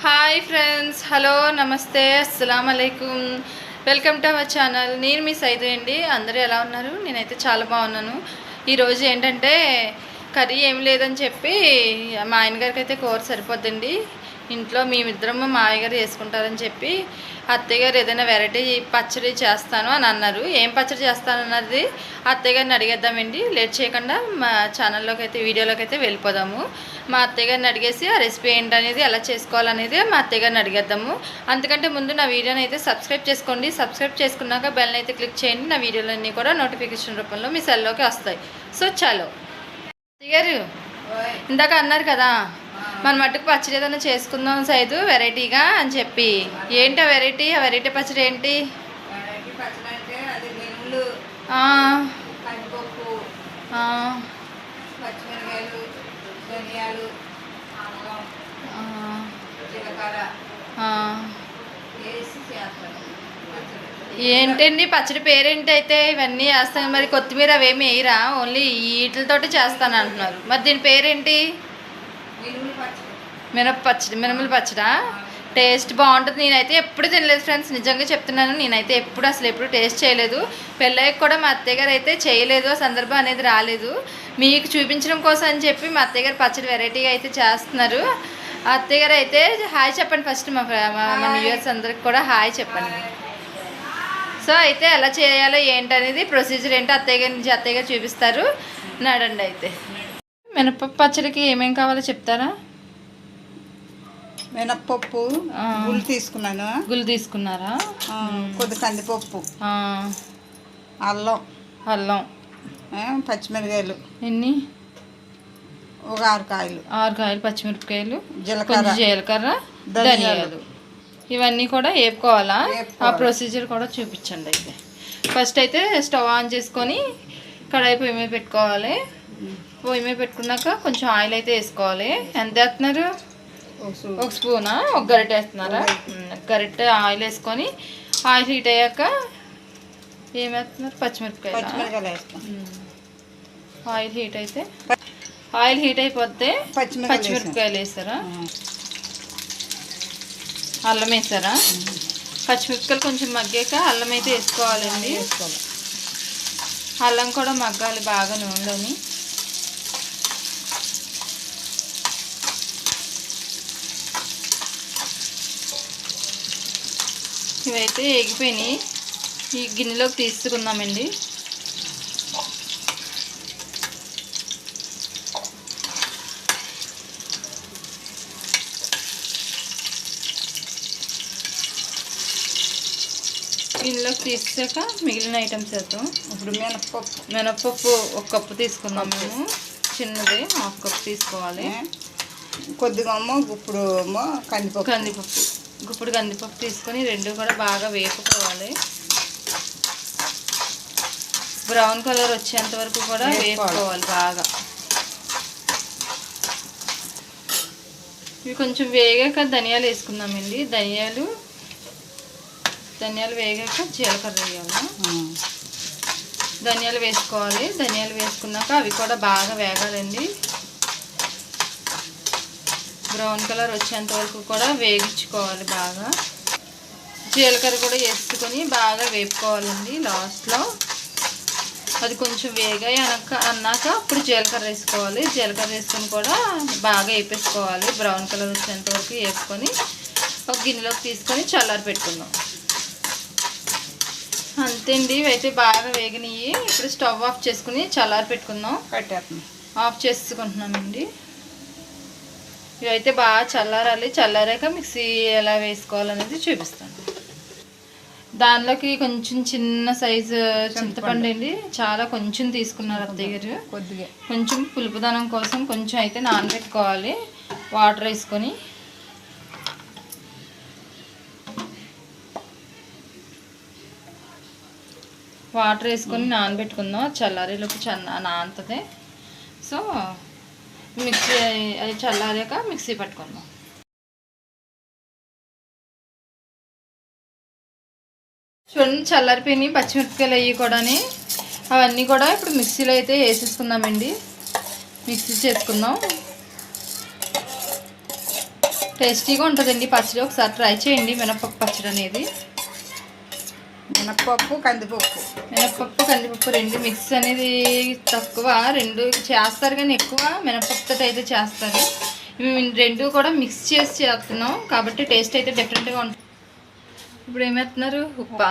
Hi friends, hello, నమస్తే, అస్సలం అలైకుం. Welcome to our channel. నేను మీ సైదు అండి. అందరూ ఎలా ఉన్నారు? నేనైతే చాలా బాగున్నాను. ఈరోజు ఏంటంటే కర్రీ ఏం లేదని చెప్పి మా ఆయనగారికి అయితే కూర సరిపోద్దండి. ఇంట్లో మేమిద్దరము మా ఆయగారు చేసుకుంటారని చెప్పి అత్తయ్య గారు ఏదైనా వెరైటీ పచ్చడి చేస్తాను అని అన్నారు. ఏం పచ్చడి చేస్తానన్నది అత్తయ్య గారిని అడిగేద్దామండి. లేట్ చేయకుండా మా ఛానల్లోకి అయితే వీడియోలోకి అయితే వెళ్ళిపోదాము. మా అత్తయ్య గారిని అడిగేసి ఆ రెసిపీ ఏంటనేది ఎలా చేసుకోవాలనేది మా అత్తయ్య గారిని అడిగేద్దాము. అంతకంటే ముందు నా వీడియోని అయితే సబ్స్క్రైబ్ చేసుకోండి. సబ్స్క్రైబ్ చేసుకున్నాక బెల్ని అయితే క్లిక్ చేయండి. నా వీడియోలన్నీ కూడా నోటిఫికేషన్ రూపంలో మీ సెల్లోకి వస్తాయి. సో చలో అత్తయ్య గారు, ఇందాక అన్నారు కదా మన మట్టుకు పచ్చడి ఏదైనా చేసుకుందాం సైదు వెరైటీగా అని చెప్పి. ఏంటి ఆ వెరైటీ పచ్చడి ఏంటి? ఏంటండి పచ్చడి పేరేంటి? అయితే ఇవన్నీ వేస్తాను మరి, కొత్తిమీర అవేమి వేయరా? ఓన్లీ వీటితోటి చేస్తాను అంటున్నారు. మరి దీని పేరేంటి? మినపల పచ్చడా? టేస్ట్ బాగుంటుంది. నేనైతే ఎప్పుడు తినలేదు ఫ్రెండ్స్, నిజంగా చెప్తున్నాను. నేనైతే ఎప్పుడు టేస్ట్ చేయలేదు. పెళ్ళయ్యకు కూడా మా అత్తయ్య గారు అయితే చేయలేదు, ఆ సందర్భం అనేది రాలేదు. మీకు చూపించడం కోసం అని చెప్పి మా అత్తయ్య గారు పచ్చడి వెరైటీగా అయితే చేస్తున్నారు. అత్తయ్య గారు అయితే హాయ్ చెప్పండి ఫస్ట్. మన వ్యూవర్స్ అందరికి కూడా హాయ్ చెప్పండి. సో అయితే ఎలా చేయాలో ఏంటనేది ప్రొసీజర్ ఏంటో అత్తయ్య గారు చూపిస్తారు. నడండి. అయితే మినపప్పు పచ్చడికి ఏమేమి కావాలో చెప్తారా? మినప్పప్పు గుళ్ళు తీసుకున్నారా? కొద్ది కందిపప్పు, అల్లం, పచ్చిమిరకాయలు, ఎన్ని? ఒక 6 కాయలు, పచ్చిమిరపకాయలు, జీలకర్ర, ధనియాలు, ఇవన్నీ కూడా వేపుకోవాలా? ఆ ప్రొసీజర్ కూడా చూపించండి. అయితే ఫస్ట్ అయితే స్టవ్ ఆన్ చేసుకొని కడాయి పొయ్యి మీద పెట్టుకోవాలి. పొయ్యి మీద పెట్టుకున్నాక కొంచెం ఆయిల్ అయితే వేసుకోవాలి. ఎంత వేస్తున్నారు? ఒక స్పూనా? ఒక గరిటె వేస్తున్నారా? గరిటె ఆయిల్ వేసుకొని ఆయిల్ హీట్ అయ్యాక ఏం వేస్తున్నారు? పచ్చిమిరపకాయలు వేస్తాం. ఆయిల్ హీట్ అయిపోతే పచ్చిమిరపకాయలు వేస్తారా? అల్లం వేస్తారా? పచ్చిమిరపకాయలు కొంచెం మగ్గాక అల్లం అయితే వేసుకోవాలండి. అల్లం కూడా మగ్గాలి బాగా నూనెలోని. ఇవైతే ఎగిపోయినాయి. ఈ గిన్నెలోకి తీసుకున్నామండి. గిన్నెలోకి తీసాక మిగిలిన ఐటమ్స్ వేద్దాం. ఇప్పుడు మినపప్పు 1 కప్పు తీసుకున్నాం మేము. చిన్నది 1/2 కప్పు తీసుకోవాలి. కొద్దిగా గుప్పుడు కందిపప్పు తీసుకొని రెండు కూడా బాగా వేపుకోవాలి. బ్రౌన్ కలర్ వచ్చేంత వరకు కూడా వేపుకోవాలి బాగా. ఇవి కొంచెం వేగాక ధనియాలు వేసుకుందామండి. ధనియాలు వేగాక జీలకర్ర వేయాలి. ధనియాలు వేసుకోవాలి. ధనియాలు వేసుకున్నాక అవి కూడా బాగా వేగాలండి. బ్రౌన్ కలర్ వచ్చేంత వరకు కూడా వేగించుకోవాలి బాగా. జీలకర్ర కూడా వేసుకొని బాగా వేపుకోవాలండి. లాస్ట్లో అది కొంచెం వేగాయి అన్నాక అప్పుడు జీలకర్ర వేసుకోవాలి. జీలకర్ర వేసుకొని కూడా బాగా వేపేసుకోవాలి. బ్రౌన్ కలర్ వచ్చేంత వరకు వేసుకొని ఒక గిన్నెలోకి తీసుకొని చల్లారి పెట్టుకుందాం. అంతేండి. ఇవైతే బాగా వేగినాయి. ఇప్పుడు స్టవ్ ఆఫ్ చేసుకుని చల్లారి పెట్టుకుందాం. ఆఫ్ చేసుకుంటున్నామండి. ఇవైతే బాగా చల్లారాలి. చల్లారాక మిక్సీ ఎలా వేసుకోవాలనేది చూపిస్తాను. దానిలోకి కొంచెం చిన్న సైజు చింతపండు అండి, చాలా కొంచెం తీసుకున్నారు అత్తయ్య గారు. కొద్దిగా కొంచెం పులుపుదనం కోసం కొంచెం అయితే నానబెట్టుకోవాలి. వాటర్ వేసుకొని నానబెట్టుకుందాం. చల్లారేలోపు నానుతుంది. సో మిక్సీ అది చల్లారాక మిక్సీ పట్టుకుందాం. చూడండి, చల్లారిపోయినాయి పచ్చిమిరపకాయలు అవన్నీ కూడా ఇప్పుడు మిక్సీలో అయితే వేసేసుకుందామండి. మిక్సీ చేసుకుందాం. టేస్టీగా ఉంటుందండి పచ్చడి. ఒకసారి ట్రై చేయండి మినపప్పు పచ్చడి అనేది. మినప్పప్పు కందిపప్పు. మినపప్పు కందిపప్పు రెండు మిక్స్ అనేది తక్కువ, రెండు చేస్తారు కానీ ఎక్కువ మినపప్పుతో అయితే చేస్తారు. ఇవి రెండు కూడా మిక్స్ చేసి చేస్తున్నాం కాబట్టి టేస్ట్ అయితే డిఫరెంట్గా ఉంటుంది. ఇప్పుడు ఏమేస్తున్నారు? ఉప్పా.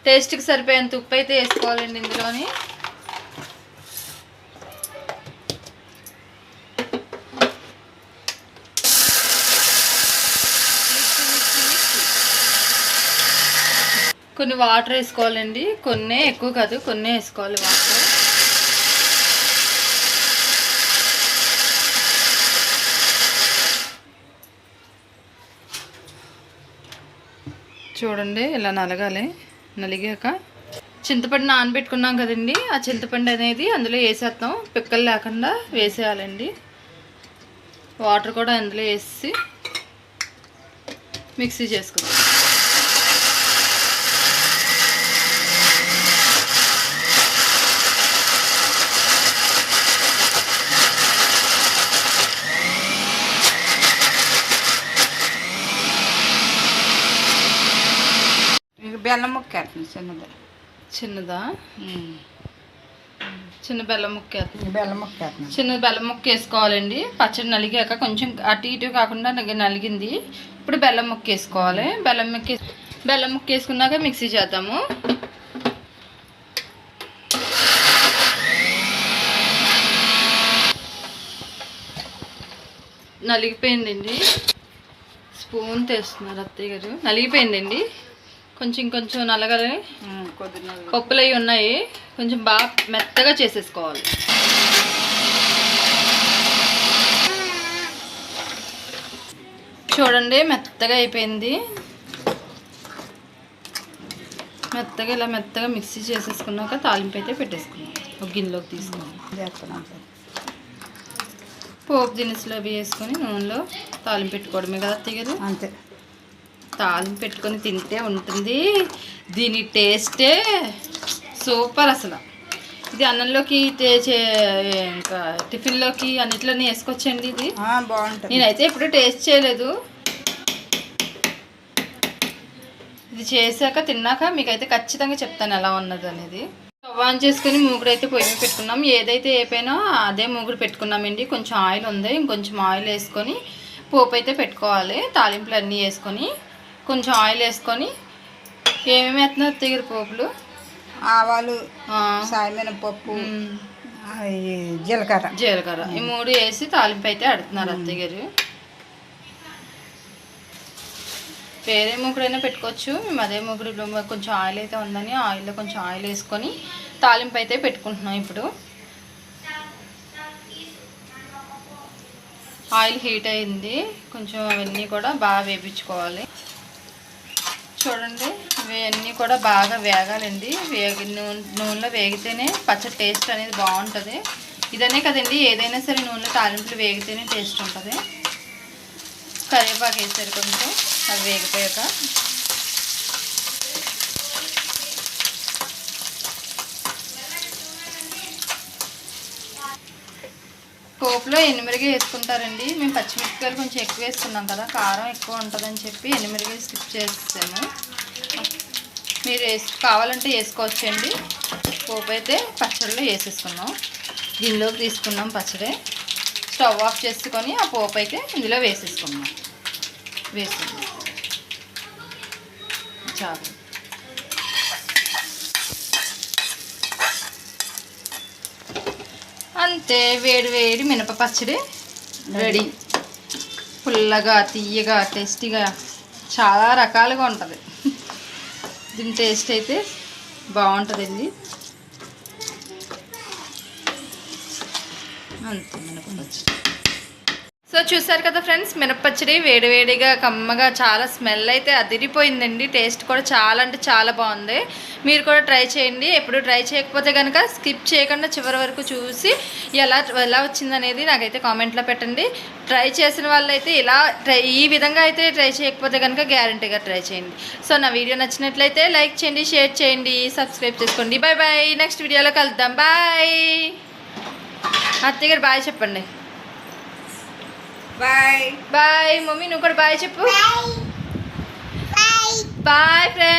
టేస్ట్కి సరిపోయేంత ఉప్పు అయితే వేసుకోవాలండి ఇందులోని. కొన్ని వాటర్ వేసుకోవాలండి, కొన్నే, ఎక్కువ కాదు, కొన్నే వేసుకోవాలి వాటర్. చూడండి ఇలా నలగాలి. నలిగాక చింతపండు నానబెట్టుకున్నాం కదండి, ఆ చింతపండు అనేది అందులో వేసేస్తాం. పిక్కలు లేకుండా వేసేయాలండి. వాటర్ కూడా అందులో వేసి మిక్సీ చేసుకుందాం. బెల్లం ముక్క వేస్తుంది చిన్నది. చిన్నదా? చిన్న బెల్లం ముక్క వేస్తుంది. బెల్లం ముక్క వేస్తుంది. చిన్న బెల్లం ముక్క వేసుకోవాలండి. పచ్చడి నలిగాక కొంచెం అటు ఇటు కాకుండా నలిగింది. ఇప్పుడు బెల్లం ముక్క వేసుకోవాలి. బెల్లం ముక్క వేసుకున్నాక మిక్సీ చేద్దాము. నలిగిపోయిందండి. స్పూన్ తెస్తున్నారు అత్తయ్య గారు. నలిగిపోయిందండి. కొంచెం నలగాలి. పప్పులు అవి ఉన్నాయి, కొంచెం బాగా మెత్తగా చేసేసుకోవాలి. చూడండి మెత్తగా అయిపోయింది. మెత్తగా ఇలా మెత్తగా మిక్సీ చేసేసుకున్నాక తాలింపు అయితే పెట్టేసుకున్నాం. ఒక గిన్నెలోకి తీసుకున్నాం. పోపు దినుసులు అవి వేసుకొని నూనెలో తాలింపు పెట్టుకోవడమే కదా అత్తయ్య గారు. అంతే. తాలింపు పెట్టుకొని తింటే ఉంటుంది. దీని టేస్టే సూపర్ అసలు. ఇది అన్నంలోకి ఇంకా టిఫిన్లోకి అన్నిట్లోనే వేసుకొచ్చండి. ఇది బాగుంటుంది. నేనైతే ఎప్పుడు టేస్ట్ చేయలేదు. ఇది చేశాక తిన్నాక మీకైతే ఖచ్చితంగా చెప్తాను ఎలా ఉన్నది అనేది. స్టవ్ ఆన్ చేసుకుని మూగుడైతే పొయ్యి మీద పెట్టుకున్నాం. ఏదైతే అయిపోయినా అదే మూగుడు పెట్టుకున్నామండి. కొంచెం ఆయిల్ ఉంది, ఇంకొంచెం ఆయిల్ వేసుకొని పోపు అయితే పెట్టుకోవాలి. తాలింపులు అన్నీ వేసుకొని కొంచెం ఆయిల్ వేసుకొని ఏమేమి వేస్తున్నారు తీగర పోపులు? ఆవాలు, సాయమినపప్పు, జీలకర్ర ఈ మూడు వేసి తాలింపు అయితే ఆడుతున్నారు అత్తయ్య గారు. వేరే మూకుడైనా పెట్టుకోవచ్చు. మేము అదే మూకుడు కొంచెం ఆయిల్ అయితే ఉందని ఆయిల్లో కొంచెం ఆయిల్ వేసుకొని తాలింపు అయితే పెట్టుకుంటున్నాం. ఇప్పుడు ఆయిల్ హీట్ అయింది. కొంచెం అవన్నీ కూడా బాగా వేపించుకోవాలి. చూడండి ఇవన్నీ కూడా బాగా వేగాలండి. నూనెలో వేగితేనే పచ్చడి టేస్ట్ అనేది బాగుంటుంది. ఇదనే కదండి, ఏదైనా సరే నూనెలో తాలింపులు వేగితేనే టేస్ట్ ఉంటుంది. కరివేపాకు వేసారు కొంచెం, అది వేగిపోయాక పోపులో ఎనిమిరకాయ వేసుకుంటారండి. మేము పచ్చిమిరపకాయలు కొంచెం ఎక్కువ వేసుకున్నాం కదా, కారం ఎక్కువ ఉంటుందని చెప్పి ఎనిమిరకాయ స్కిప్ చేసాము. మీరు కావాలంటే వేసుకోవచ్చండి. పోపు అయితే పచ్చడిలో వేసేసుకున్నాం. గిన్నెలోకి తీసుకున్నాం పచ్చడి. స్టవ్ ఆఫ్ చేసుకొని ఆ పోపు అయితే ఇందులో వేసేసుకున్నాం. చాలు. అంతే, వేడి వేడి మినప పచ్చడి రెడీ. పుల్లగా, తీయగా, టేస్టీగా చాలా రకాలుగా ఉంటుంది. దీని టేస్ట్ అయితే బాగుంటుందండి. అంతే మినప పచ్చడి. సో చూసారు కదా ఫ్రెండ్స్, మినపచ్చడి వేడివేడిగా కమ్మగా చాలా స్మెల్ అయితే అదిరిపోయిందండి. టేస్ట్ కూడా చాలా అంటే చాలా బాగుంది. మీరు కూడా ట్రై చేయండి. ఎప్పుడు ట్రై చేయకపోతే కనుక స్కిప్ చేయకుండా చివరి వరకు చూసి ఎలా వచ్చిందనేది నాకైతే కామెంట్లో పెట్టండి. ట్రై చేసిన వాళ్ళైతే ఈ విధంగా అయితే ట్రై చేయకపోతే కనుక గ్యారంటీగా ట్రై చేయండి. సో నా వీడియో నచ్చినట్లయితే లైక్ చేయండి, షేర్ చేయండి, సబ్స్క్రైబ్ చేసుకోండి. Bye bye. నెక్స్ట్ వీడియోలో కలుద్దాం. బాయ్. అత్తయ్య గారు బాయ్ చెప్పండి. బాయ్ బాయ్ మమ్మీ నువ్వు కూడా బాయ్ చెప్పు బాయ్ ఫ్రెండ్స్